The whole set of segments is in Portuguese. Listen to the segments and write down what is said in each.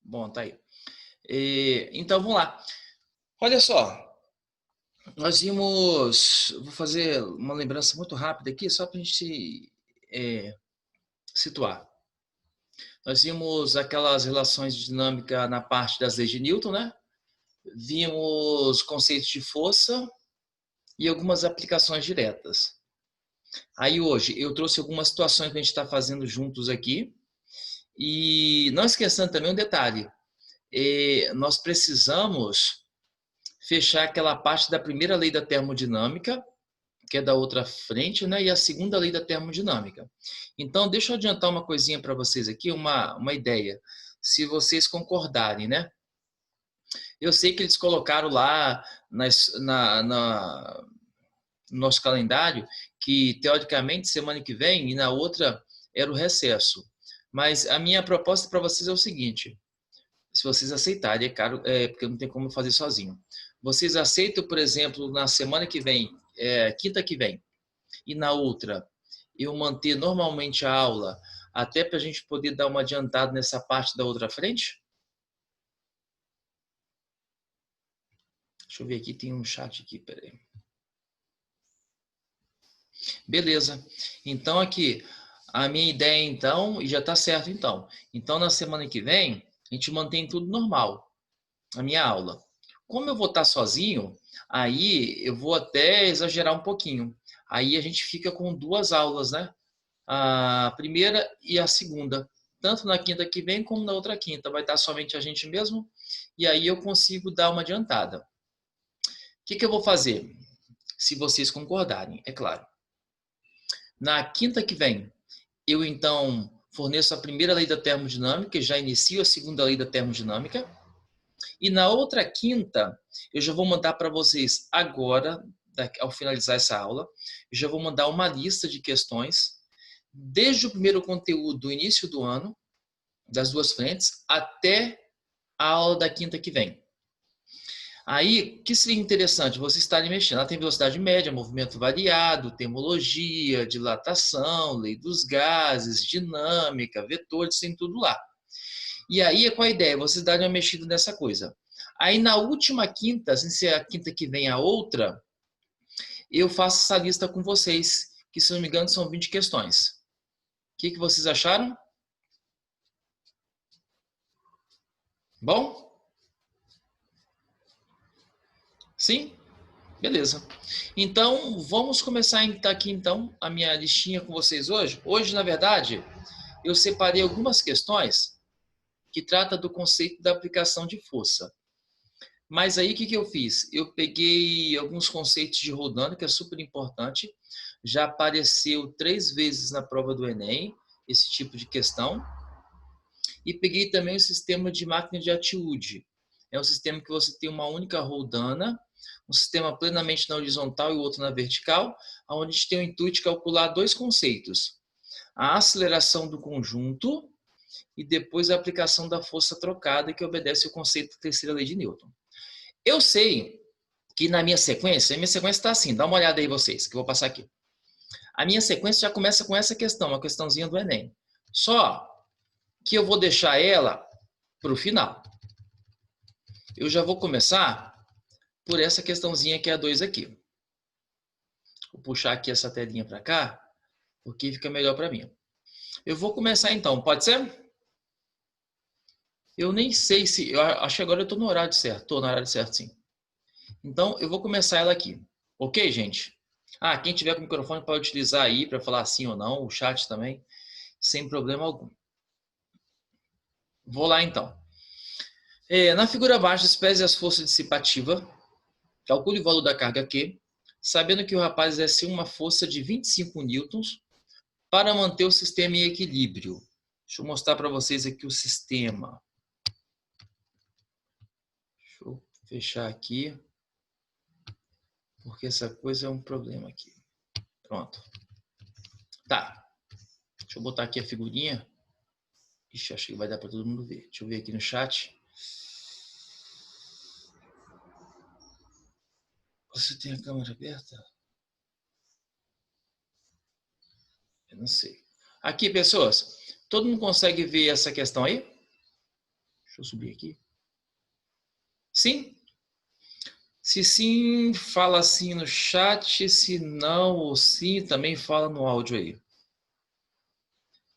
Bom, tá aí. Então, vamos lá. Olha só, nós vimos... Vou fazer uma lembrança muito rápida aqui, só para a gente situar. Nós vimos aquelas relações de dinâmica na parte das leis de Newton, né? Vimos conceitos de força e algumas aplicações diretas. Aí hoje eu trouxe algumas situações que a gente está fazendo juntos aqui. E não esquecendo também um detalhe. Nós precisamos fechar aquela parte da primeira lei da termodinâmica, que é da outra frente, né? E a segunda lei da termodinâmica. Então, deixa eu adiantar uma coisinha para vocês aqui, uma ideia. Se vocês concordarem, né? Eu sei que eles colocaram lá no nosso calendário que, teoricamente, semana que vem e na outra era o recesso. Mas a minha proposta para vocês é o seguinte: se vocês aceitarem, é claro, porque não tem como fazer sozinho. Vocês aceitam, por exemplo, na semana que vem, quinta que vem, e na outra, eu manter normalmente a aula, até para a gente poder dar uma adiantada nessa parte da outra frente? Deixa eu ver aqui, tem um chat aqui, peraí. Beleza. Então, aqui, a minha ideia, então, e já está certo, então. Então, na semana que vem, a gente mantém tudo normal, a minha aula. Como eu vou estar sozinho, aí eu vou até exagerar um pouquinho. Aí a gente fica com duas aulas, né? A primeira e a segunda. Tanto na quinta que vem, como na outra quinta. Vai estar somente a gente mesmo. E aí eu consigo dar uma adiantada. O que eu vou fazer? Se vocês concordarem, é claro. Na quinta que vem, eu então forneço a primeira lei da termodinâmica, já inicio a segunda lei da termodinâmica. E na outra quinta, eu já vou mandar para vocês agora, ao finalizar essa aula, eu já vou mandar uma lista de questões, desde o primeiro conteúdo do início do ano, das duas frentes, até a aula da quinta que vem. Aí, o que seria interessante? Vocês estarem mexendo. Ela tem velocidade média, movimento variado, termologia, dilatação, lei dos gases, dinâmica, vetores, tem tudo lá. E aí, qual a ideia? Vocês darem uma mexida nessa coisa. Aí, na última quinta, sem ser a quinta que vem a outra, eu faço essa lista com vocês, que, se não me engano, são 20 questões. O que vocês acharam? Bom? Sim? Beleza. Então, vamos começar aqui, então, a minha listinha com vocês hoje. Hoje, na verdade, eu separei algumas questões que tratam do conceito da aplicação de força. Mas aí, o que eu fiz? Eu peguei alguns conceitos de rodando, que é super importante. Já apareceu 3 vezes na prova do Enem, esse tipo de questão. E peguei também o sistema de máquina de Atwood. É um sistema que você tem uma única rodana, um sistema plenamente na horizontal e o outro na vertical, onde a gente tem o intuito de calcular 2 conceitos: a aceleração do conjunto e depois a aplicação da força trocada, que obedece ao conceito da terceira lei de Newton. Eu sei que na minha sequência está assim, dá uma olhada aí vocês, que eu vou passar aqui. A minha sequência já começa com essa questão, uma questãozinha do Enem. Só que eu vou deixar ela para o final. Eu já vou começar por essa questãozinha que é a 2 aqui. Vou puxar aqui essa telinha para cá, porque fica melhor para mim. Eu vou começar então, pode ser? Eu nem sei se... Eu acho que agora eu estou no horário certo. Estou no horário certo, sim. Então, eu vou começar ela aqui. Ok, gente? Quem tiver com o microfone pode utilizar aí para falar sim ou não, o chat também, sem problema algum. Vou lá então. Na figura abaixo, despreze as forças dissipativas. Calcule o valor da carga Q, sabendo que o rapaz exerce uma força de 25 newtons para manter o sistema em equilíbrio. Deixa eu mostrar para vocês aqui o sistema. Deixa eu fechar aqui, porque essa coisa é um problema aqui. Pronto. Tá. Deixa eu botar aqui a figurinha. Ixi, acho que vai dar para todo mundo ver. Deixa eu ver aqui no chat. Você tem a câmera aberta? Eu não sei. Aqui, pessoas, todo mundo consegue ver essa questão aí? Deixa eu subir aqui. Sim? Se sim, fala sim no chat. Se não ou sim, também fala no áudio aí.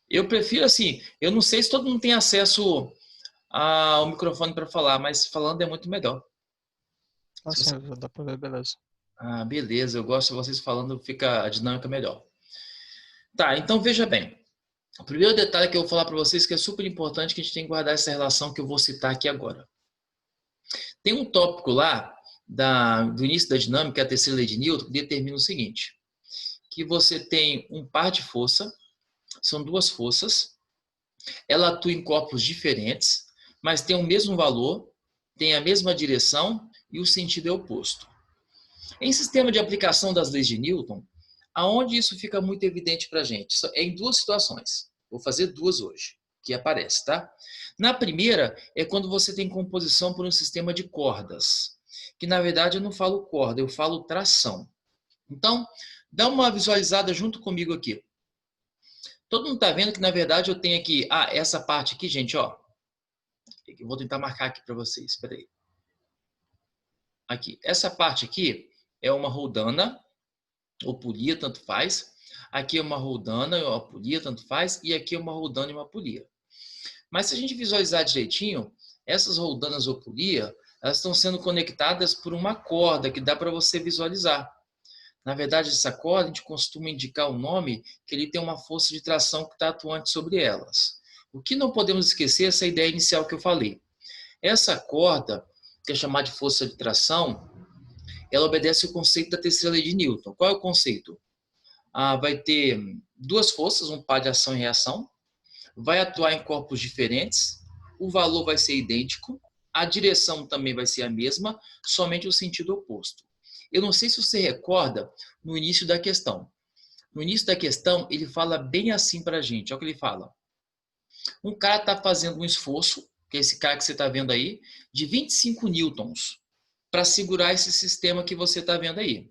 Eu prefiro assim, eu não sei se todo mundo tem acesso ao microfone para falar, mas falando é muito melhor. Assim, dá pra ver, beleza. Ah, beleza, eu gosto de vocês falando, fica a dinâmica melhor. Tá, então veja bem. O primeiro detalhe que eu vou falar para vocês que é super importante que a gente tem que guardar essa relação que eu vou citar aqui agora. Tem um tópico lá do início da dinâmica, a terceira lei de Newton, que determina o seguinte, que você tem um par de força, são duas forças, ela atua em corpos diferentes, mas tem o mesmo valor, tem a mesma direção e o sentido é oposto. Em sistema de aplicação das leis de Newton, aonde isso fica muito evidente para a gente? É em duas situações. Vou fazer duas hoje, que aparece, tá? Na primeira, é quando você tem composição por um sistema de cordas, que na verdade eu não falo corda, eu falo tração. Então, dá uma visualizada junto comigo aqui. Todo mundo está vendo que na verdade eu tenho aqui, essa parte aqui, gente, ó. Eu vou tentar marcar aqui para vocês, espera aí. Aqui, essa parte aqui é uma roldana, ou polia, tanto faz. Aqui é uma roldana, uma polia, tanto faz. E aqui é uma roldana e uma polia. Mas se a gente visualizar direitinho, essas roldanas ou polia, elas estão sendo conectadas por uma corda que dá para você visualizar. Na verdade, essa corda, a gente costuma indicar o nome que ele tem uma força de tração que está atuante sobre elas. O que não podemos esquecer é essa ideia inicial que eu falei. Essa corda, que é chamada de força de tração, ela obedece ao conceito da terceira lei de Newton. Qual é o conceito? Vai ter duas forças, um par de ação e reação, vai atuar em corpos diferentes, o valor vai ser idêntico, a direção também vai ser a mesma, somente o sentido oposto. Eu não sei se você recorda no início da questão. No início da questão, ele fala bem assim para a gente. Olha o que ele fala. Um cara está fazendo um esforço, que é esse cara que você está vendo aí, de 25 newtons para segurar esse sistema que você está vendo aí.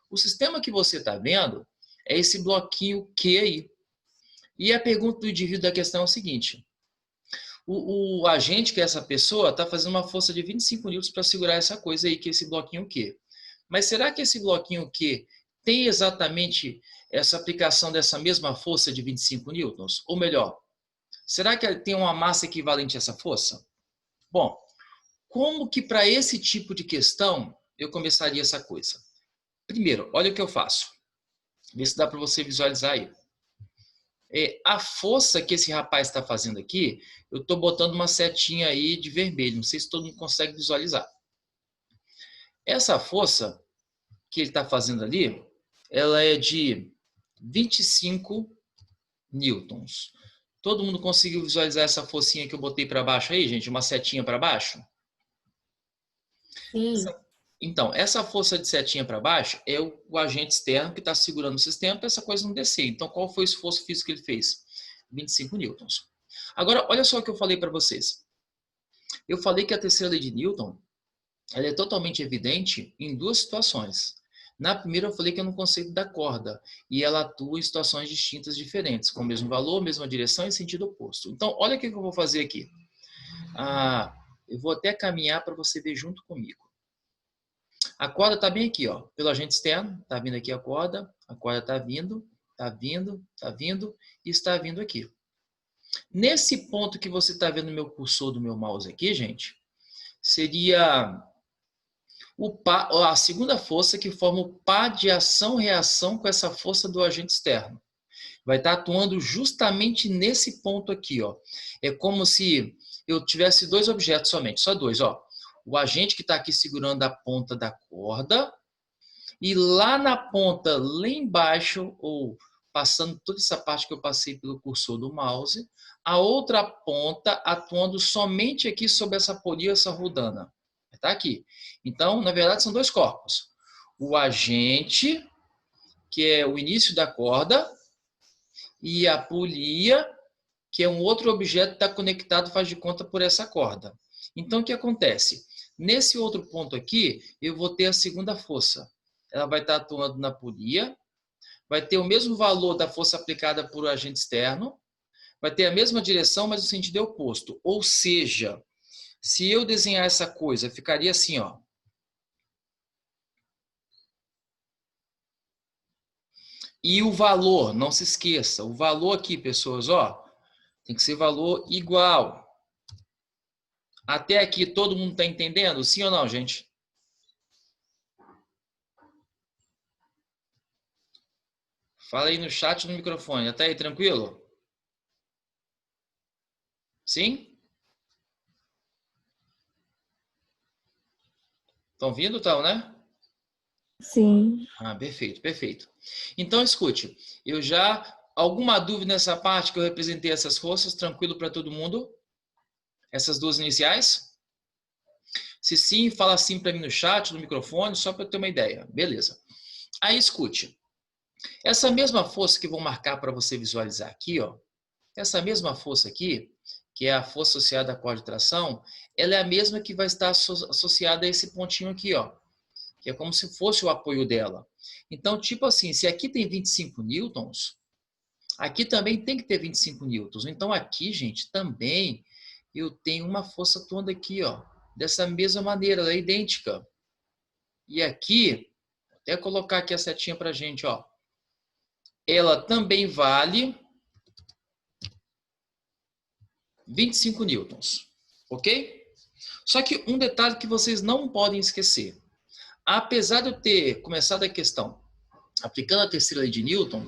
O sistema que você está vendo é esse bloquinho Q aí. E a pergunta do indivíduo da questão é o seguinte. O agente, que é essa pessoa, está fazendo uma força de 25 newtons para segurar essa coisa aí, que é esse bloquinho Q. Mas será que esse bloquinho Q tem exatamente essa aplicação dessa mesma força de 25 newtons? Ou melhor, será que ele tem uma massa equivalente a essa força? Bom, como que para esse tipo de questão eu começaria essa coisa? Primeiro, olha o que eu faço. Vê se dá para você visualizar aí. A força que esse rapaz está fazendo aqui, eu estou botando uma setinha aí de vermelho. Não sei se todo mundo consegue visualizar. Essa força que ele está fazendo ali, ela é de 25 newtons. Todo mundo conseguiu visualizar essa forcinha que eu botei para baixo aí, gente? Uma setinha para baixo? Sim. Então, essa força de setinha para baixo é o agente externo que está segurando o sistema para essa coisa não descer. Então, qual foi o esforço físico que ele fez? 25 newtons. Agora, olha só o que eu falei para vocês. Eu falei que a terceira lei de Newton ela é totalmente evidente em duas situações. Na primeira, eu falei que é no conceito da corda, e ela atua em situações distintas, diferentes, com o mesmo valor, mesma direção e sentido oposto. Então, olha o que eu vou fazer aqui. Eu vou até caminhar para você ver junto comigo. A corda está bem aqui, ó, pelo agente externo, está vindo aqui a corda está vindo, está vindo, está vindo e está vindo aqui. Nesse ponto que você está vendo no meu cursor do meu mouse aqui, gente, seria a segunda força que forma o par de ação-reação com essa força do agente externo. Vai estar atuando justamente nesse ponto aqui, ó. É como se eu tivesse dois objetos somente, só dois, ó. O agente que está aqui segurando a ponta da corda e lá na ponta, lá embaixo, ou passando toda essa parte que eu passei pelo cursor do mouse, a outra ponta atuando somente aqui sobre essa polia, essa rodana. Está aqui. Então, na verdade, são dois corpos. O agente, que é o início da corda, e a polia, que é um outro objeto que está conectado, faz de conta, por essa corda. Então, o que acontece? Nesse outro ponto aqui, eu vou ter a segunda força. Ela vai estar atuando na polia, vai ter o mesmo valor da força aplicada por agente externo, vai ter a mesma direção, mas o sentido é oposto. Ou seja, Se eu desenhar essa coisa, ficaria assim, ó. E o valor, não se esqueça, o valor aqui, pessoas, ó, tem que ser valor igual. Até aqui, todo mundo está entendendo? Sim ou não, gente? Fala aí no chat, no microfone. Até aí, tranquilo? Sim? Estão vindo, tal, né? Sim. Ah, perfeito, perfeito. Então, escute, eu já... Alguma dúvida nessa parte que eu representei essas forças? Tranquilo para todo mundo? Essas duas iniciais? Se sim, fala sim para mim no chat, no microfone, só para eu ter uma ideia. Beleza. Aí, escute. Essa mesma força que vou marcar para você visualizar aqui, ó, essa mesma força aqui, que é a força associada à corda de tração, ela é a mesma que vai estar associada a esse pontinho aqui, ó, que é como se fosse o apoio dela. Então, tipo assim, se aqui tem 25 newtons, aqui também tem que ter 25 newtons. Então, aqui, gente, também eu tenho uma força atuando aqui, ó, dessa mesma maneira, ela é idêntica. E aqui, até colocar aqui a setinha pra gente, ó, ela também vale 25 newtons, ok? Só que um detalhe que vocês não podem esquecer. Apesar de eu ter começado a questão aplicando a terceira lei de Newton,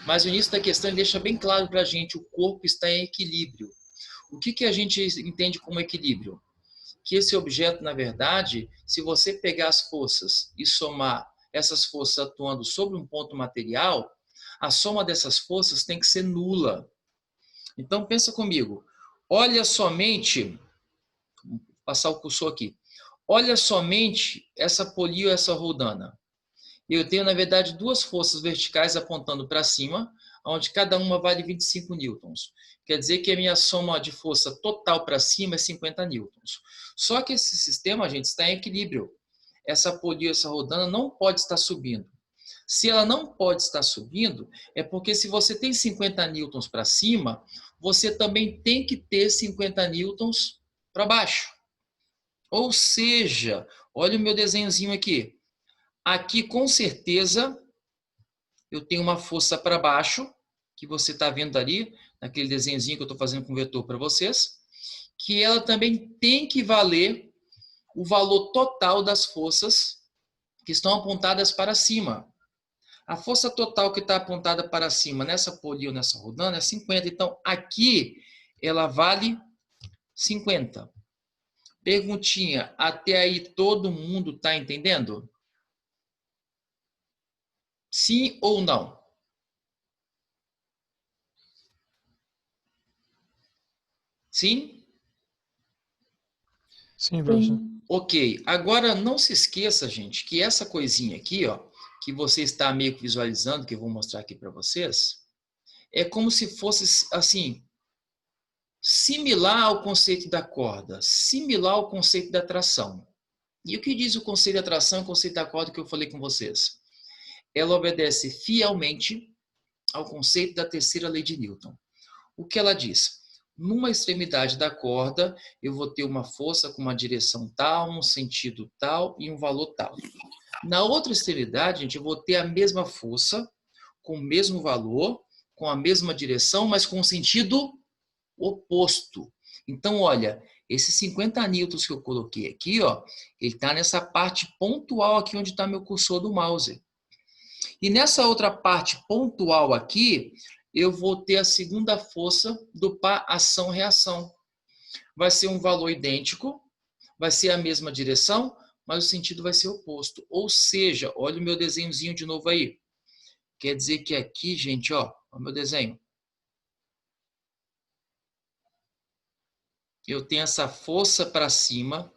mas o início da questão deixa bem claro para a gente o corpo está em equilíbrio. O que a gente entende como equilíbrio? Que esse objeto, na verdade, se você pegar as forças e somar essas forças atuando sobre um ponto material, a soma dessas forças tem que ser nula. Então, pensa comigo. Olha somente, vou passar o cursor aqui. Olha somente essa polia ou essa roldana. Eu tenho, na verdade, duas forças verticais apontando para cima, onde cada uma vale 25 newtons. Quer dizer que a minha soma de força total para cima é 50 newtons. Só que esse sistema, gente, está em equilíbrio. Essa polia, essa rodana não pode estar subindo. Se ela não pode estar subindo, é porque se você tem 50 newtons para cima, você também tem que ter 50 newtons para baixo. Ou seja, olha o meu desenhozinho aqui. Aqui, com certeza, eu tenho uma força para baixo, que você está vendo ali, naquele desenhozinho que eu estou fazendo com vetor para vocês, que ela também tem que valer o valor total das forças que estão apontadas para cima. A força total que está apontada para cima nessa polia ou nessa rodana é 50. Então, aqui ela vale 50. Perguntinha, até aí todo mundo está entendendo? Sim ou não? Sim? Sim, professor. Sim. Ok. Agora, não se esqueça, gente, que essa coisinha aqui, ó, que você está meio que visualizando, que eu vou mostrar aqui para vocês, é como se fosse, assim, similar ao conceito da corda, similar ao conceito da tração. E o que diz o conceito da tração e o conceito da corda que eu falei com vocês? Ela obedece fielmente ao conceito da terceira lei de Newton. O que ela diz? Numa extremidade da corda, eu vou ter uma força com uma direção tal, um sentido tal e um valor tal. Na outra extremidade, gente, eu vou ter a mesma força, com o mesmo valor, com a mesma direção, mas com um sentido oposto. Então, olha, esses 50 newtons que eu coloquei aqui, ó, ele está nessa parte pontual aqui onde está meu cursor do mouse. E nessa outra parte pontual aqui, eu vou ter a segunda força do par ação-reação. Vai ser um valor idêntico, vai ser a mesma direção, mas o sentido vai ser oposto. Ou seja, olha o meu desenhozinho de novo aí. Quer dizer que aqui, gente, ó, o meu desenho. Eu tenho essa força para cima,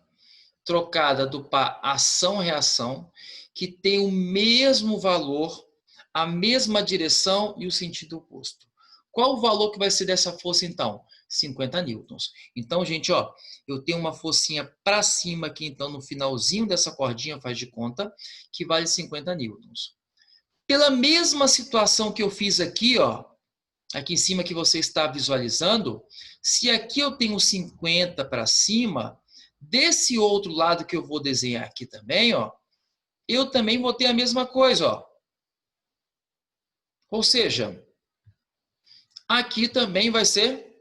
trocada do par ação-reação, que tem o mesmo valor, a mesma direção e o sentido oposto. Qual o valor que vai ser dessa força, então? 50 newtons. Então, gente, ó, eu tenho uma forcinha para cima aqui, então, no finalzinho dessa cordinha, faz de conta, que vale 50 newtons. Pela mesma situação que eu fiz aqui, ó, aqui em cima que você está visualizando, se aqui eu tenho 50 para cima, desse outro lado que eu vou desenhar aqui também, ó, eu também vou ter a mesma coisa, ó. Ou seja, aqui também vai ser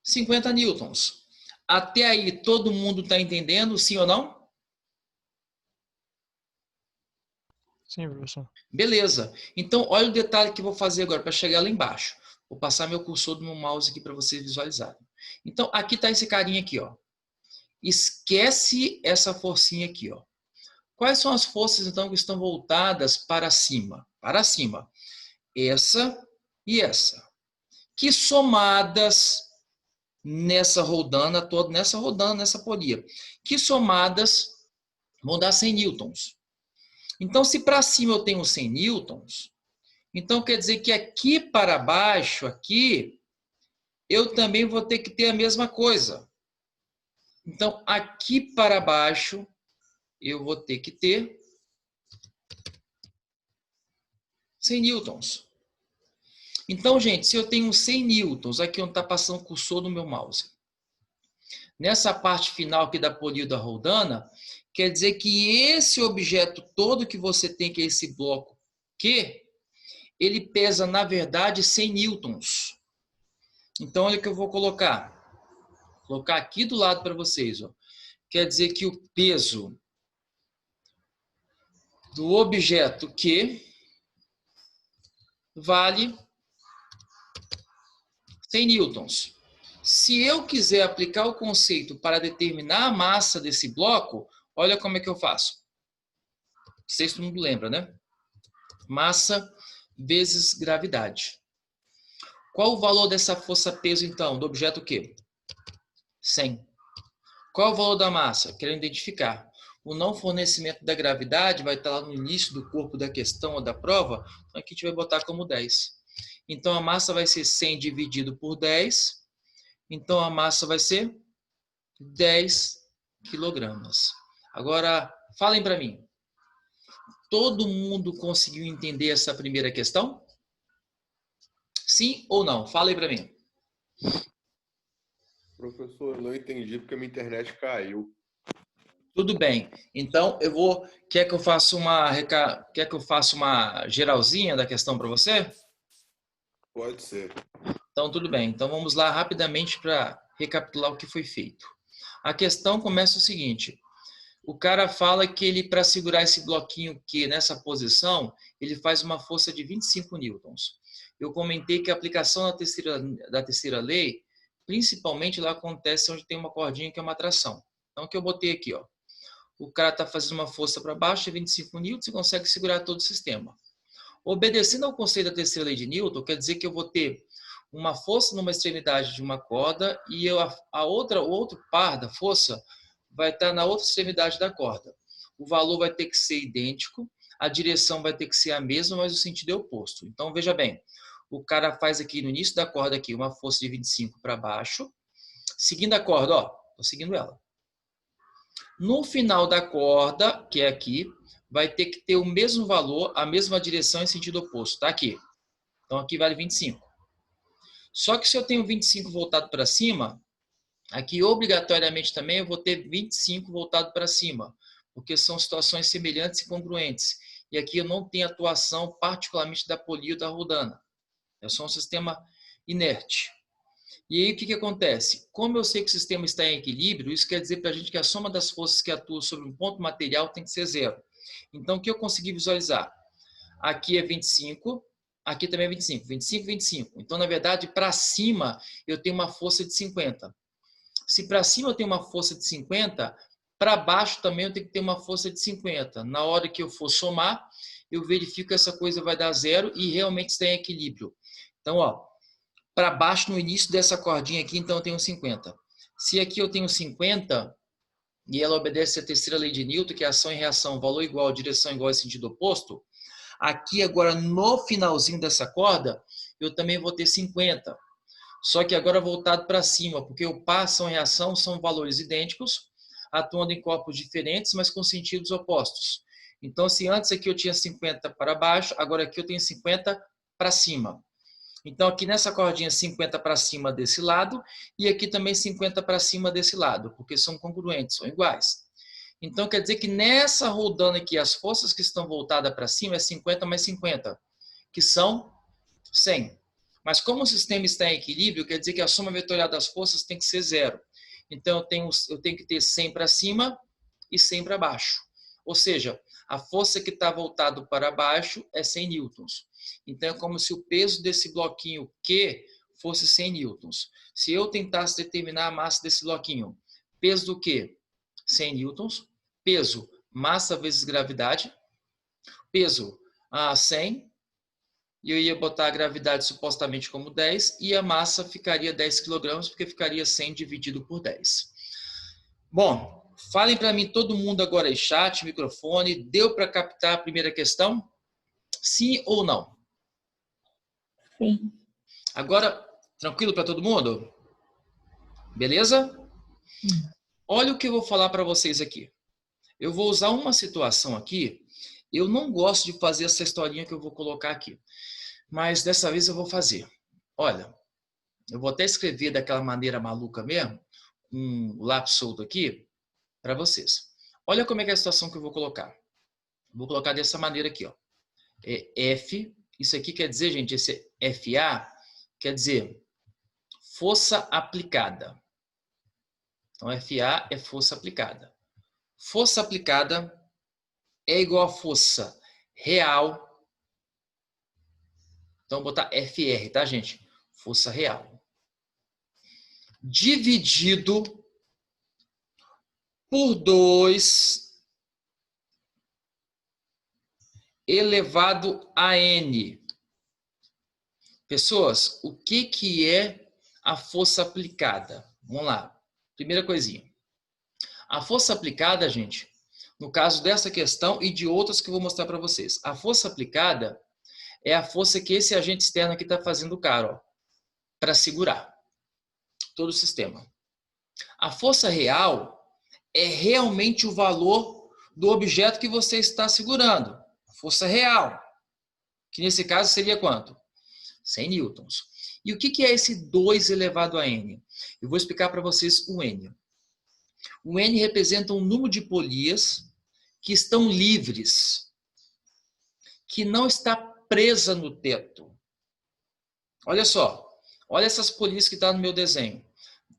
50 newtons. Até aí, todo mundo está entendendo, sim ou não? Sim, professor. Beleza. Então, olha o detalhe que eu vou fazer agora para chegar lá embaixo. Vou passar meu cursor do meu mouse aqui para vocês visualizarem. Então, aqui está esse carinha aqui, ó. Esquece essa forcinha aqui, ó. Quais são as forças, então, que estão voltadas para cima? Para cima. Essa e essa. Que somadas nessa rodana toda, nessa polia, que somadas vão dar 100 newtons. Então, se para cima eu tenho 100 newtons, então quer dizer que aqui para baixo, aqui, eu também vou ter que ter a mesma coisa. Então, aqui para baixo, eu vou ter que ter 100 newtons. Então, gente, se eu tenho 100 newtons, aqui onde está passando o cursor do meu mouse, nessa parte final aqui da polia da rodana, quer dizer que esse objeto todo que você tem, que é esse bloco Q, ele pesa, na verdade, 100 newtons. Então, olha o que eu vou colocar. Vou colocar aqui do lado para vocês. Ó. Quer dizer que o peso do objeto Q vale 100 newtons. Se eu quiser aplicar o conceito para determinar a massa desse bloco, olha como é que eu faço. Vocês todo mundo lembra, né? Massa vezes gravidade. Qual o valor dessa força-peso, então, do objeto Q? 100. Qual o valor da massa? Quero identificar. O não fornecimento da gravidade vai estar lá no início do corpo da questão ou da prova, então aqui a gente vai botar como 10. Então a massa vai ser 100 dividido por 10, então a massa vai ser 10 quilogramas. Agora, falem para mim, todo mundo conseguiu entender essa primeira questão? Sim ou não? Falem para mim. Professor, eu não entendi porque minha internet caiu. Tudo bem. Então, quer que eu faça uma geralzinha da questão para você? Pode ser. Então, tudo bem. Então, vamos lá rapidamente para recapitular o que foi feito. A questão começa o seguinte. O cara fala que ele, para segurar esse bloquinho Q nessa posição, ele faz uma força de 25 newtons. Eu comentei que a aplicação da terceira lei, principalmente lá acontece onde tem uma cordinha que é uma tração. Então, o que eu botei aqui, ó. O cara está fazendo uma força para baixo de 25 newtons e consegue segurar todo o sistema. Obedecendo ao conceito da terceira lei de Newton, quer dizer que eu vou ter uma força numa extremidade de uma corda e o outro par da força vai estar na outra extremidade da corda. O valor vai ter que ser idêntico, a direção vai ter que ser a mesma, mas o sentido é oposto. Então, veja bem, o cara faz aqui no início da corda aqui uma força de 25 para baixo, seguindo a corda, ó, estou seguindo ela. No final da corda, que é aqui, vai ter que ter o mesmo valor, a mesma direção em sentido oposto. Tá aqui. Então, aqui vale 25. Só que se eu tenho 25 voltado para cima, aqui obrigatoriamente também eu vou ter 25 voltado para cima, porque são situações semelhantes e congruentes. E aqui eu não tenho atuação particularmente da polia ou da rodana. É só um sistema inerte. E aí o que acontece? Como eu sei que o sistema está em equilíbrio, isso quer dizer para a gente que a soma das forças que atuam sobre um ponto material tem que ser zero. Então, o que eu consegui visualizar? Aqui é 25, aqui também é 25. 25, 25. Então, na verdade, para cima eu tenho uma força de 50. Se para cima eu tenho uma força de 50, para baixo também eu tenho que ter uma força de 50. Na hora que eu for somar, eu verifico que essa coisa vai dar zero e realmente está em equilíbrio. Então, ó, para baixo no início dessa cordinha aqui, então eu tenho 50. Se aqui eu tenho 50, e ela obedece à terceira lei de Newton, que é ação e reação, valor igual, direção igual e sentido oposto, aqui agora no finalzinho dessa corda, eu também vou ter 50. Só que agora voltado para cima, porque o par, ação e reação são valores idênticos, atuando em corpos diferentes, mas com sentidos opostos. Então, se antes aqui eu tinha 50 para baixo, agora aqui eu tenho 50 para cima. Então, aqui nessa cordinha, 50 para cima desse lado e aqui também 50 para cima desse lado, porque são congruentes, são iguais. Então, quer dizer que nessa rodando aqui, as forças que estão voltadas para cima é 50 mais 50, que são 100. Mas como o sistema está em equilíbrio, quer dizer que a soma vetorial das forças tem que ser zero. Então, eu tenho que ter 100 para cima e 100 para baixo. Ou seja, a força que está voltada para baixo é 100 newtons. Então, é como se o peso desse bloquinho Q fosse 100 newtons. Se eu tentasse determinar a massa desse bloquinho, peso do Q? 100 newtons. Peso, massa vezes gravidade. Peso, 100. E eu ia botar a gravidade supostamente como 10. E a massa ficaria 10 kg, porque ficaria 100 dividido por 10. Bom, falem para mim todo mundo agora aí, chat, microfone. Deu para captar a primeira questão? Sim ou não? Sim. Agora, tranquilo para todo mundo? Beleza? Olha o que eu vou falar para vocês aqui. Eu vou usar uma situação aqui. Eu não gosto de fazer essa historinha que eu vou colocar aqui. Mas dessa vez eu vou fazer. Olha, eu vou até escrever daquela maneira maluca mesmo, com um lápis solto aqui, para vocês. Olha como é que é a situação que eu vou colocar. Vou colocar dessa maneira aqui, ó. F, isso aqui quer dizer, gente, esse FA quer dizer força aplicada. Então, FA é força aplicada. Força aplicada é igual a força real. Então, vou botar FR, tá, gente? Força real. Dividido por 2 elevado a N. Pessoas, o que é a força aplicada? Vamos lá. Primeira coisinha. A força aplicada, gente, no caso dessa questão e de outras que eu vou mostrar para vocês. A força aplicada é a força que esse agente externo aqui está fazendo o cara, para segurar todo o sistema. A força real é realmente o valor do objeto que você está segurando. A força real. Que nesse caso seria quanto? 100 newtons. E o que é esse 2 elevado a N? Eu vou explicar para vocês o N. O N representa um número de polias que estão livres, que não está presa no teto. Olha só, olha essas polias que estão no meu desenho.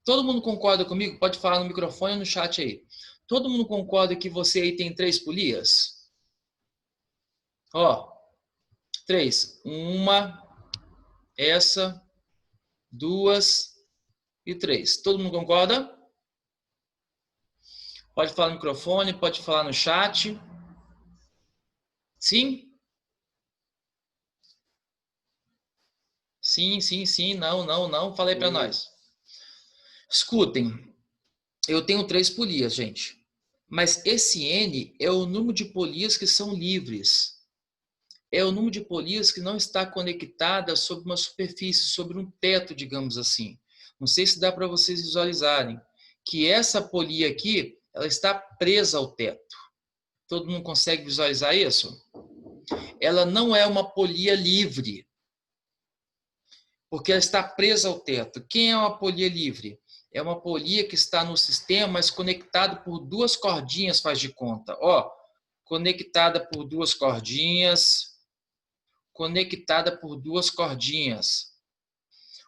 Todo mundo concorda comigo? Pode falar no microfone ou no chat aí. Todo mundo concorda que você aí tem 3 polias? Ó, 3. Uma, essa, 2 e 3. Todo mundo concorda? Pode falar no microfone, pode falar no chat. Sim? Sim, sim, sim. Não, não, não. Fala aí para nós. Escutem. Eu tenho 3 polias, gente. Mas esse N é o número de polias que são livres. É o número de polias que não está conectada sobre uma superfície, sobre um teto, digamos assim. Não sei se dá para vocês visualizarem. Que essa polia aqui, ela está presa ao teto. Todo mundo consegue visualizar isso? Ela não é uma polia livre. Porque ela está presa ao teto. Quem é uma polia livre? É uma polia que está no sistema, mas conectada por 2 cordinhas, faz de conta. Ó, conectada por 2 cordinhas. Conectada por 2 cordinhas.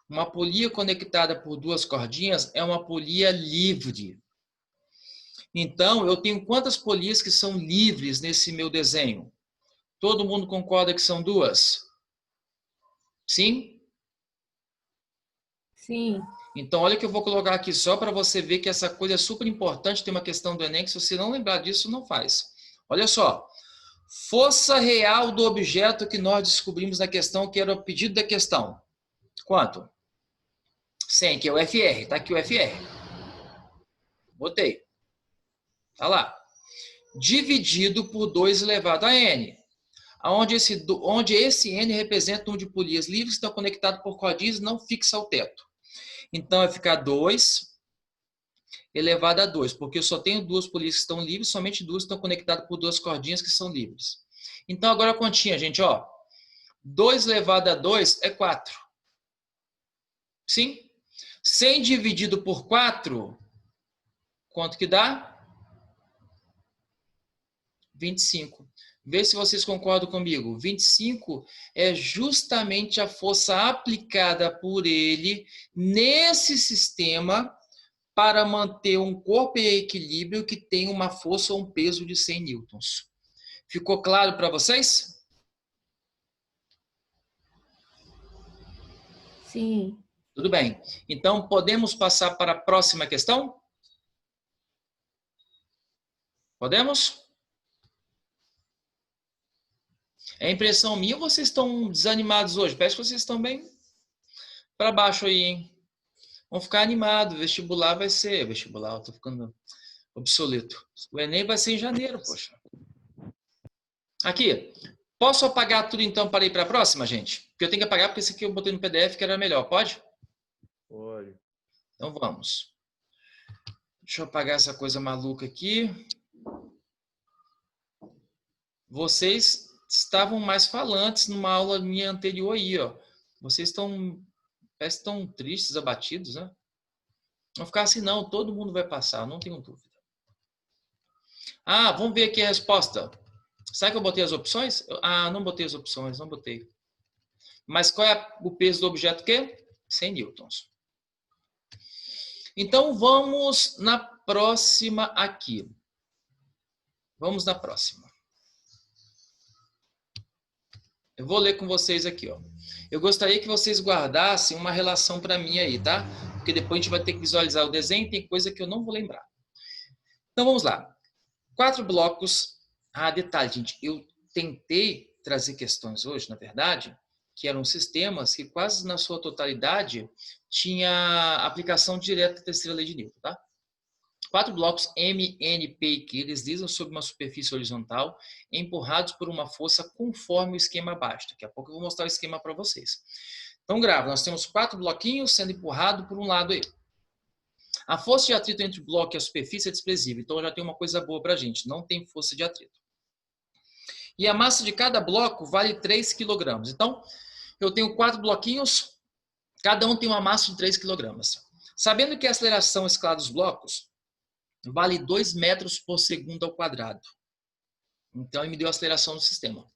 Uma polia conectada por 2 cordinhas é uma polia livre. Então, eu tenho quantas polias que são livres nesse meu desenho? Todo mundo concorda que são 2? Sim? Sim. Então, olha que eu vou colocar aqui só para você ver que essa coisa é super importante. Tem uma questão do Enem que se você não lembrar disso, não faz. Olha só. Força real do objeto que nós descobrimos na questão, que era o pedido da questão. Quanto? 100, que é o FR. Tá aqui o FR. Botei. Tá lá. Dividido por 2 elevado a N. Onde esse N representa o número de polias livres que estão conectadas por cordinhas e não fixa ao teto. Então, vai ficar 2 elevado a 2, porque eu só tenho 2 polias que estão livres, somente 2 estão conectadas por 2 cordinhas que são livres. Então, agora a continha, gente, ó. 2 elevado a 2 é 4. Sim? 100 dividido por 4, quanto que dá? 25. Vê se vocês concordam comigo. 25 é justamente a força aplicada por ele nesse sistema para manter um corpo em equilíbrio que tem uma força ou um peso de 100 newtons. Ficou claro para vocês? Sim. Tudo bem. Então, podemos passar para a próxima questão? Podemos? É impressão minha ou vocês estão desanimados hoje? Parece que vocês estão bem para baixo aí, hein? Vão ficar animados. Vestibular vai ser... Vestibular, eu tô ficando obsoleto. O Enem vai ser em janeiro, poxa. Aqui. Posso apagar tudo então para ir para a próxima, gente? Porque eu tenho que apagar porque esse aqui eu botei no PDF que era melhor. Pode? Pode. Então vamos. Deixa eu apagar essa coisa maluca aqui. Vocês estavam mais falantes numa aula minha anterior aí, ó. Vocês estão, parece que estão tristes, abatidos, né? Não ficar assim não, todo mundo vai passar, não tenho dúvida. Ah, vamos ver aqui a resposta. Sabe que eu botei as opções? Não botei as opções, não botei. Mas qual é o peso do objeto quê? 100 newtons. Então vamos na próxima aqui. Vamos na próxima. Eu vou ler com vocês aqui, ó. Eu gostaria que vocês guardassem uma relação para mim aí, tá? Porque depois a gente vai ter que visualizar o desenho, tem coisa que eu não vou lembrar. Então vamos lá. 4 blocos. Detalhe, gente, eu tentei trazer questões hoje, na verdade, que eram sistemas que quase na sua totalidade tinha aplicação direta da terceira lei de Newton, tá? 4 blocos M, N, P e Q deslizam sobre uma superfície horizontal, empurrados por uma força conforme o esquema abaixo. Daqui a pouco eu vou mostrar o esquema para vocês. Então, grava. Nós temos 4 bloquinhos sendo empurrados por um lado aí. A força de atrito entre o bloco e a superfície é desprezível. Então, já tem uma coisa boa para a gente. Não tem força de atrito. E a massa de cada bloco vale 3 kg. Então, eu tenho 4 bloquinhos. Cada um tem uma massa de 3 kg. Sabendo que a aceleração escalar dos blocos vale 2 metros por segundo ao quadrado. Então, ele me deu a aceleração do sistema.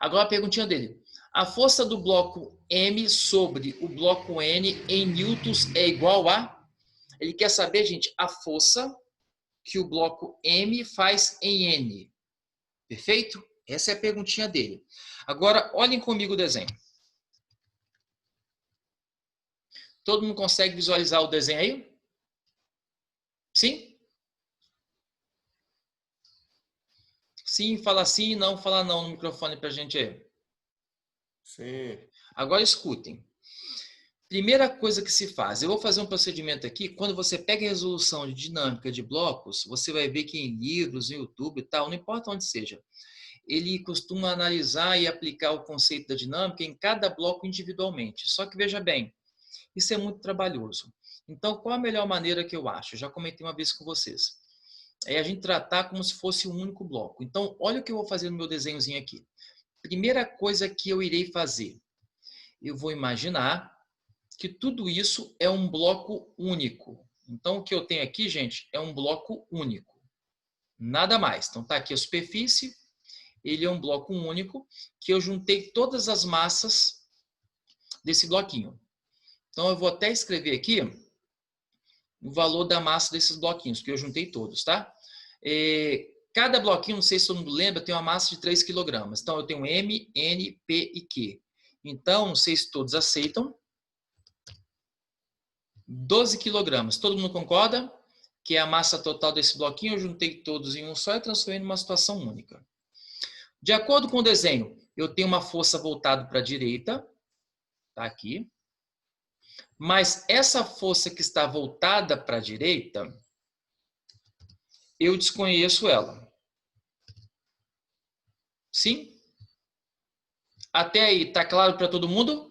Agora, a perguntinha dele. A força do bloco M sobre o bloco N em newtons é igual a... Ele quer saber, gente, a força que o bloco M faz em N. Perfeito? Essa é a perguntinha dele. Agora, olhem comigo o desenho. Todo mundo consegue visualizar o desenho aí? Sim? Sim, fala sim, não, fala não no microfone pra gente aí. Sim. Agora escutem. Primeira coisa que se faz, eu vou fazer um procedimento aqui, quando você pega a resolução de dinâmica de blocos, você vai ver que em livros, no YouTube e tal, não importa onde seja, ele costuma analisar e aplicar o conceito da dinâmica em cada bloco individualmente. Só que veja bem, isso é muito trabalhoso. Então, qual a melhor maneira que eu acho? Eu já comentei uma vez com vocês. É a gente tratar como se fosse um único bloco. Então, olha o que eu vou fazer no meu desenhozinho aqui. Primeira coisa que eu irei fazer, eu vou imaginar que tudo isso é um bloco único. Então, o que eu tenho aqui, gente, é um bloco único. Nada mais. Então, está aqui a superfície, ele é um bloco único, que eu juntei todas as massas desse bloquinho. Então, eu vou até escrever aqui o valor da massa desses bloquinhos, que eu juntei todos, tá? Cada bloquinho, não sei se todo mundo lembra, tem uma massa de 3 kg. Então, eu tenho M, N, P e Q. Então, não sei se todos aceitam. 12 kg. Todo mundo concorda? Que é a massa total desse bloquinho. Eu juntei todos em um só e transformei numa situação única. De acordo com o desenho, eu tenho uma força voltada para a direita. Tá aqui. Mas essa força que está voltada para a direita, eu desconheço ela. Sim? Até aí, tá claro para todo mundo?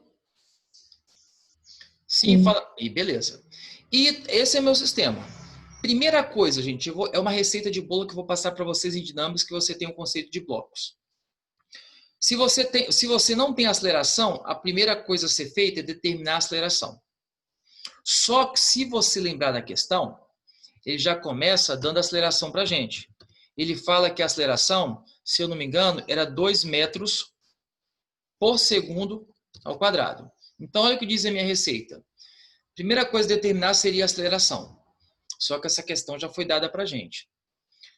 Sim, fala. E beleza. E esse é meu sistema. Primeira coisa, gente, é uma receita de bolo que eu vou passar para vocês em dinâmicas, que você tem um conceito de blocos. Se você não tem aceleração, a primeira coisa a ser feita é determinar a aceleração. Só que se você lembrar da questão, ele já começa dando aceleração para a gente. Ele fala que a aceleração, se eu não me engano, era 2 metros por segundo ao quadrado. Então, olha o que diz a minha receita. Primeira coisa a determinar seria a aceleração. Só que essa questão já foi dada para a gente.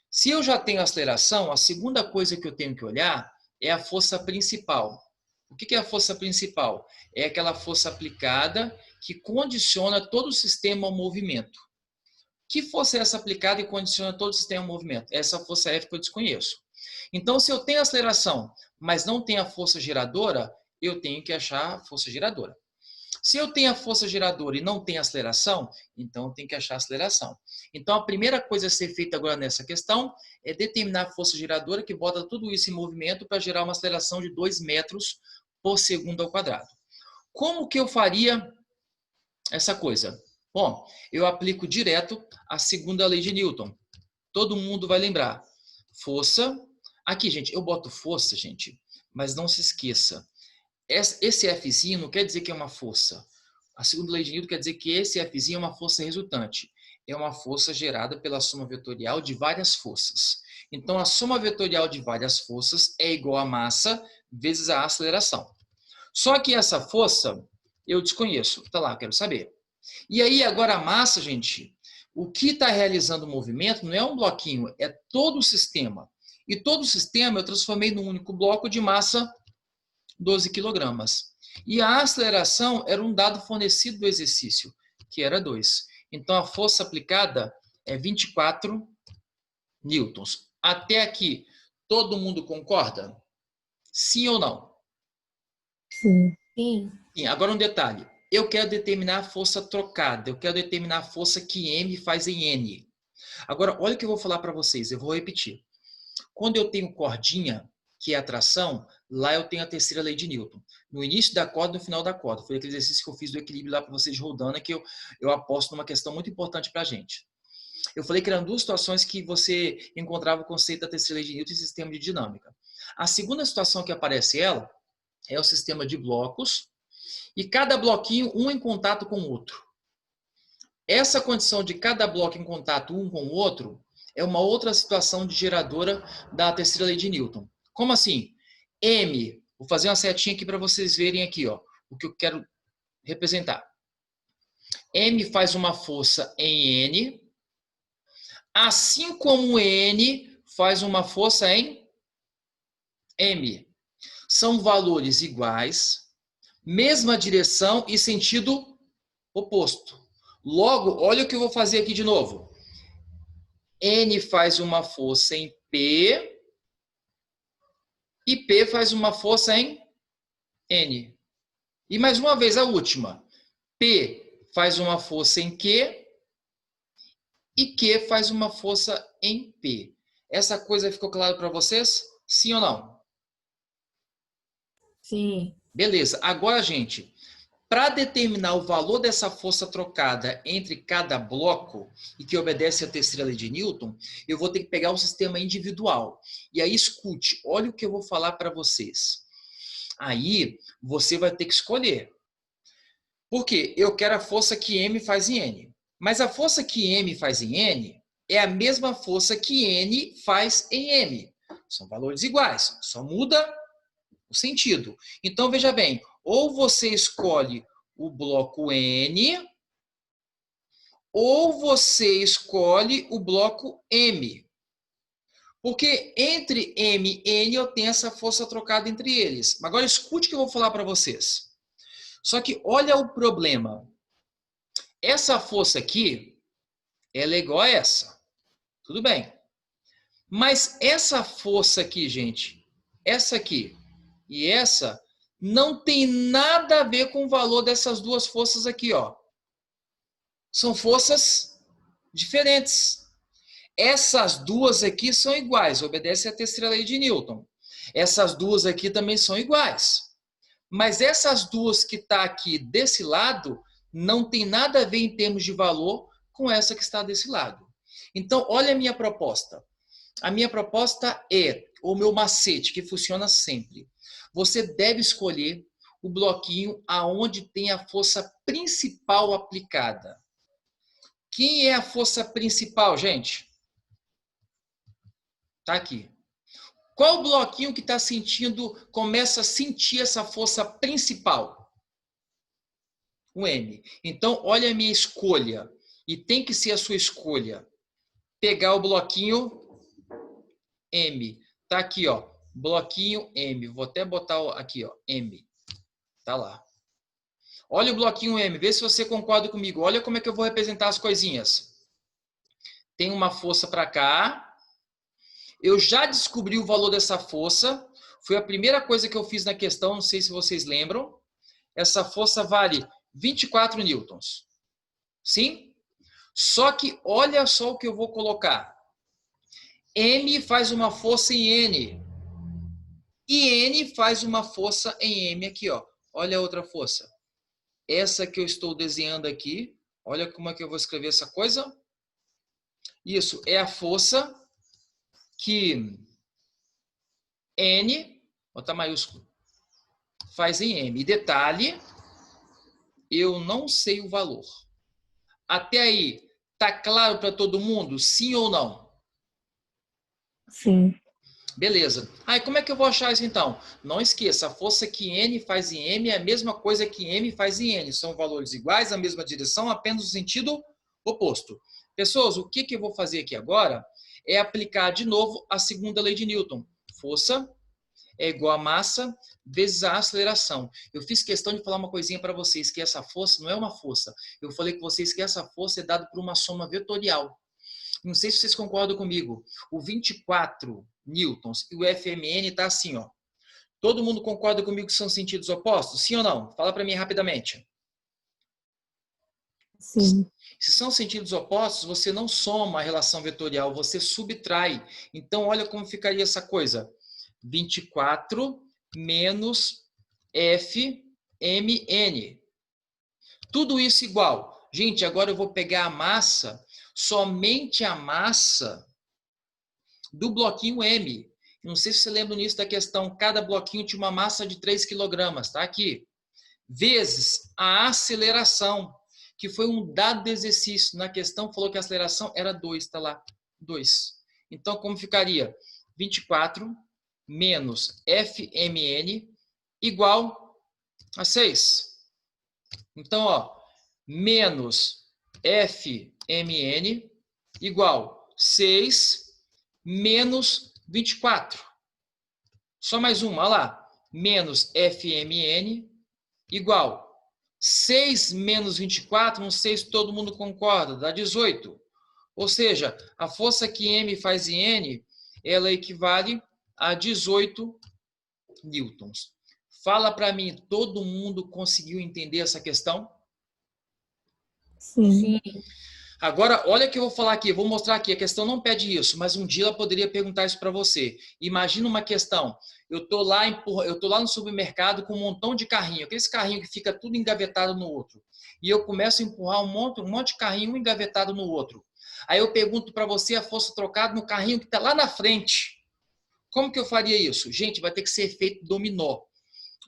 Se eu já tenho aceleração, a segunda coisa que eu tenho que olhar é a força principal. O que é a força principal? É aquela força aplicada que condiciona todo o sistema ao movimento. Que força é essa aplicada e condiciona todo o sistema ao movimento? Essa força F que eu desconheço. Então, se eu tenho aceleração, mas não tenho a força geradora, eu tenho que achar a força geradora. Se eu tenho a força geradora e não tenho aceleração, então eu tenho que achar a aceleração. Então, a primeira coisa a ser feita agora nessa questão é determinar a força geradora que bota tudo isso em movimento para gerar uma aceleração de 2 metros por segundo ao quadrado. Como que eu faria essa coisa? Bom, eu aplico direto a segunda lei de Newton. Todo mundo vai lembrar. Força. Aqui, gente, eu boto força, gente, mas não se esqueça. Esse Fzinho não quer dizer que é uma força. A segunda lei de Newton quer dizer que esse Fzinho é uma força resultante. É uma força gerada pela soma vetorial de várias forças. Então, a soma vetorial de várias forças é igual a massa vezes a aceleração. Só que essa força eu desconheço. Tá lá, quero saber. E aí, agora a massa, gente, o que está realizando o movimento não é um bloquinho, é todo o sistema. E todo o sistema eu transformei num único bloco de massa 12 quilogramas. E a aceleração era um dado fornecido do exercício, que era 2. Então, a força aplicada é 24 newtons. Até aqui, todo mundo concorda? Sim ou não? Sim. Sim. Agora um detalhe. Eu quero determinar a força trocada. Eu quero determinar a força que M faz em N. Agora, olha o que eu vou falar para vocês. Eu vou repetir. Quando eu tenho cordinha, que é a tração, lá eu tenho a terceira lei de Newton. No início da corda e no final da corda. Foi aquele exercício que eu fiz do equilíbrio lá para vocês rodando, que eu aposto numa questão muito importante para a gente. Eu falei que eram duas situações que você encontrava o conceito da terceira lei de Newton e sistema de dinâmica. A segunda situação que aparece ela é o sistema de blocos e cada bloquinho um em contato com o outro. Essa condição de cada bloco em contato um com o outro é uma outra situação de geradora da terceira lei de Newton. Como assim? M, vou fazer uma setinha aqui para vocês verem aqui, ó, o que eu quero representar. M faz uma força em N, assim como N faz uma força em M. São valores iguais, mesma direção e sentido oposto. Logo, olha o que eu vou fazer aqui de novo. N faz uma força em P e P faz uma força em N. E mais uma vez a última. P faz uma força em Q e Q faz uma força em P. Essa coisa ficou clara para vocês? Sim ou não? Sim. Beleza. Agora, gente, para determinar o valor dessa força trocada entre cada bloco e que obedece à terceira lei de Newton, eu vou ter que pegar o sistema individual. E aí, escute, olha o que eu vou falar para vocês. Aí, você vai ter que escolher. Por quê? Eu quero a força que M faz em N. Mas a força que M faz em N é a mesma força que N faz em M. São valores iguais, só muda o sentido. Então, veja bem, ou você escolhe o bloco N, ou você escolhe o bloco M. Porque entre M e N eu tenho essa força trocada entre eles. Agora escute o que eu vou falar para vocês. Só que olha o problema. Essa força aqui, ela é igual a essa. Tudo bem. Mas essa força aqui, gente, essa aqui e essa, não tem nada a ver com o valor dessas duas forças aqui, ó. São forças diferentes. Essas duas aqui são iguais, obedecem à terceira lei de Newton. Essas duas aqui também são iguais. Mas essas duas que estão aqui desse lado não tem nada a ver em termos de valor com essa que está desse lado. Então, olha a minha proposta. A minha proposta é o meu macete, que funciona sempre. você deve escolher o bloquinho aonde tem a força principal aplicada. Quem é a força principal, gente? Tá aqui. Qual o bloquinho que está sentindo, começa a sentir essa força principal? O M. Então, olha a minha escolha. E tem que ser a sua escolha. Pegar o bloquinho M. Tá aqui, ó. Bloquinho M. Vou até botar aqui, ó. M. Tá lá. Olha o bloquinho M. Vê se você concorda comigo. Olha como é que eu vou representar as coisinhas. Tem uma força para cá. Eu já descobri o valor dessa força. Foi a primeira coisa que eu fiz na questão. Não sei se vocês lembram. Essa força vale 24 newtons. Sim? Só que olha só o que eu vou colocar. M faz uma força em N. E N faz uma força em M aqui, ó. Olha a outra força. Essa que eu estou desenhando aqui. Olha como é que eu vou escrever essa coisa. Isso é a força que N, botar maiúsculo, faz em M. E detalhe, eu não sei o valor. Até aí, tá claro para todo mundo? Sim ou não? Sim. Beleza. Aí, como é que eu vou achar isso então? Não esqueça, a força que N faz em M é a mesma coisa que M faz em N. São valores iguais, a mesma direção, apenas no sentido oposto. Pessoas, o que eu vou fazer aqui agora é aplicar de novo a segunda lei de Newton. Força é igual a massa vezes a aceleração. Eu fiz questão de falar uma coisinha para vocês, que essa força não é uma força. Eu falei com vocês que essa força é dada por uma soma vetorial. Não sei se vocês concordam comigo. O 24 newtons e o FMN está assim, ó. Todo mundo concorda comigo que são sentidos opostos? Sim ou não? Fala para mim rapidamente. Sim. Se são sentidos opostos, você não soma a relação vetorial, você subtrai. Então, olha como ficaria essa coisa. 24 menos FMN. Tudo isso igual. Gente, agora eu vou pegar a massa, somente a massa do bloquinho M. Não sei se você lembra nisso da questão, cada bloquinho tinha uma massa de 3 kg, tá aqui. Vezes a aceleração, que foi um dado de exercício. Na questão falou que a aceleração era 2, tá lá, 2. Então, como ficaria? 24 menos FMN igual a 6. Então, ó, menos FMN igual 6 menos 24. Só mais uma, olha lá. Menos FMN igual 6 menos 24, não sei se todo mundo concorda, dá 18. Ou seja, a força que M faz em N, ela equivale a 18 newtons. Fala para mim, todo mundo conseguiu entender essa questão? Sim. Agora, olha o que eu vou falar aqui, eu vou mostrar aqui, a questão não pede isso, mas um dia ela poderia perguntar isso para você. Imagina uma questão, eu tô lá no supermercado com um montão de carrinho, aqueles carrinhos que fica tudo engavetado no outro. E eu começo a empurrar um monte de carrinho, um engavetado no outro. Aí eu pergunto para você a força trocada no carrinho que está lá na frente. Como que eu faria isso? Gente, vai ter que ser feito dominó.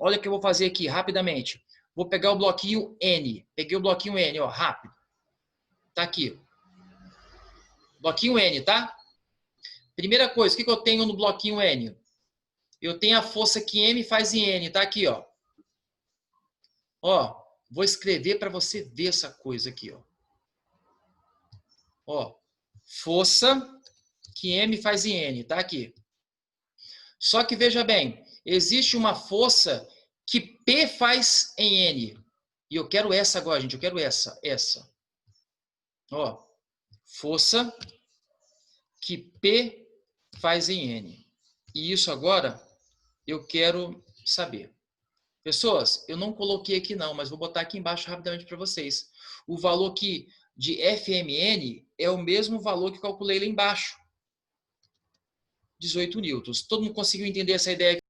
Olha o que eu vou fazer aqui, rapidamente. Vou pegar o bloquinho N. Peguei o bloquinho N, ó, rápido. Tá aqui. Bloquinho N, tá? Primeira coisa, o que eu tenho no bloquinho N? Eu tenho a força que M faz em N, tá aqui, ó. Ó, vou escrever para você ver essa coisa aqui, ó. Ó, força que M faz em N, tá aqui. Só que veja bem, existe uma força que P faz em N. E eu quero essa agora, gente, eu quero essa. Ó, força que P faz em N. E isso agora eu quero saber. Pessoas, eu não coloquei aqui não, mas vou botar aqui embaixo rapidamente para vocês. O valor aqui de FMN é o mesmo valor que calculei lá embaixo. 18 newtons. Todo mundo conseguiu entender essa ideia aqui?